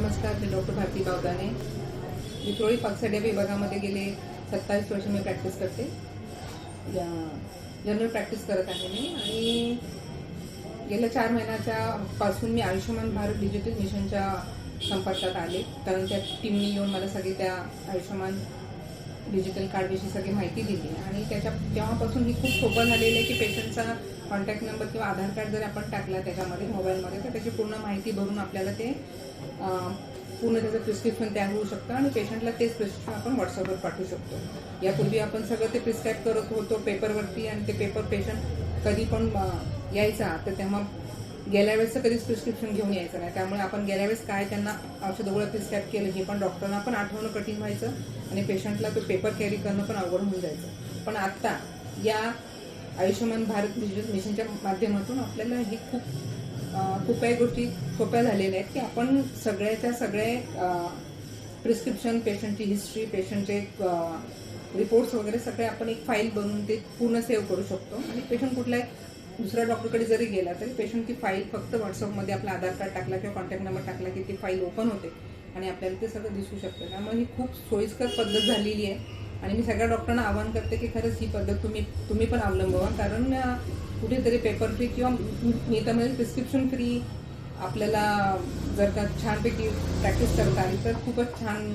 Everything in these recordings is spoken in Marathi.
नमस्कार, मी डॉक्टर भारती बावदाने. विक्रोळी पक्षाड्या विभागामध्ये गेले 27 वर्ष मी प्रॅक्टिस करते. जनरल प्रॅक्टिस करत आहे मी आणि गेल्या 4 महिन्याच्या पासून मी आयुष्यमान भारत डिजिटल मिशनच्या संपर्कात आले. कारण त्या टीमनी येऊन मला सगळी त्या आयुष्यमान डिजिटल कार्डविषयी सगळी माहिती दिली आणि तेव्हापासून ही खूप सोपं झालेलं आहे की पेशंटचा कॉन्टॅक्ट नंबर किंवा आधार कार्ड जर आपण टाकला त्याच्यामध्ये मोबाईलमध्ये तर त्याची पूर्ण माहिती भरून आपल्याला ते पूर्ण त्याचं प्रिस्क्रिप्शन तयार होऊ शकतं आणि पेशंटला तेच प्रिस्क्रिप्शन आपण व्हॉट्सअपवर पाठवू शकतो. यापूर्वी आपण सगळं ते प्रिस्क्राईब करत होतो पेपरवरती आणि ते पेपर पेशंट कधी पण यायचा तर तेव्हा गेल्या वेळेसचं कधीच प्रिस्क्रिप्शन घेऊन यायचं नाही. त्यामुळे आपण गेल्या वेळेस काय त्यांना औषध गोळ्या प्रिस्क्राईब केलं हे पण डॉक्टरना पण आठवणं कठीण व्हायचं आणि पेशंटला तो पेपर कॅरी करणं पण अवघड होऊन जायचं. पण आत्ता या आयुष्यमान भारत डिजिटल मिशनच्या माध्यमातून आपल्याला हे खूप काही गोष्टी सोप्या झालेल्या आहेत की आपण सगळ्याच्या सगळे प्रिस्क्रिप्शन, पेशंटची हिस्ट्री, पेशंटचे रिपोर्ट्स वगैरे सगळे आपण एक फाईल बनवून ते पूर्ण सेव्ह करू शकतो आणि पेशंट कुठल्याही दुसऱ्या डॉक्टरकडे जरी गेला तरी पेशंटची फाईल फक्त व्हॉट्सअपमध्ये आपला आधार कार्ड टाकला किंवा कॉन्टॅक्ट नंबर टाकला की ती फाईल ओपन होते आणि आपल्याला ते सगळं दिसू शकतं. त्यामुळे ही खूप सोयीस्कर पद्धत झालेली आहे आणि मी सगळ्या डॉक्टरांना आवाहन करते की खरंच ही पद्धत तुम्ही पण अवलंबवा. कारण कुठेतरी पेपर फ्री किंवा मी तर म्हणजे प्रिस्क्रिप्शन फ्री आपल्याला जर का छानपैकी प्रॅक्टिस करता आली तर खूपच छान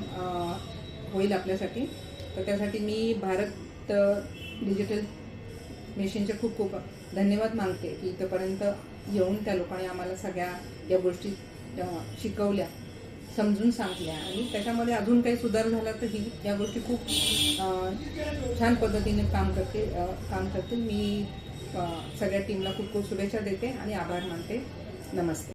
होईल आपल्यासाठी. तर त्यासाठी मी भारत डिजिटल मिशनचे खूप धन्यवाद मानते की इथंपर्यंत येऊन त्या लोकांनी आम्हाला सगळ्या या गोष्टी शिकवल्या, समजून सांगल्या आणि त्याच्यामध्ये अजून काही सुधार झाला तर ही या गोष्टी खूप छान पद्धतीने काम करतील. मी सगळ्या टीमला खूप शुभेच्छा देते आणि आभार मानते. नमस्ते.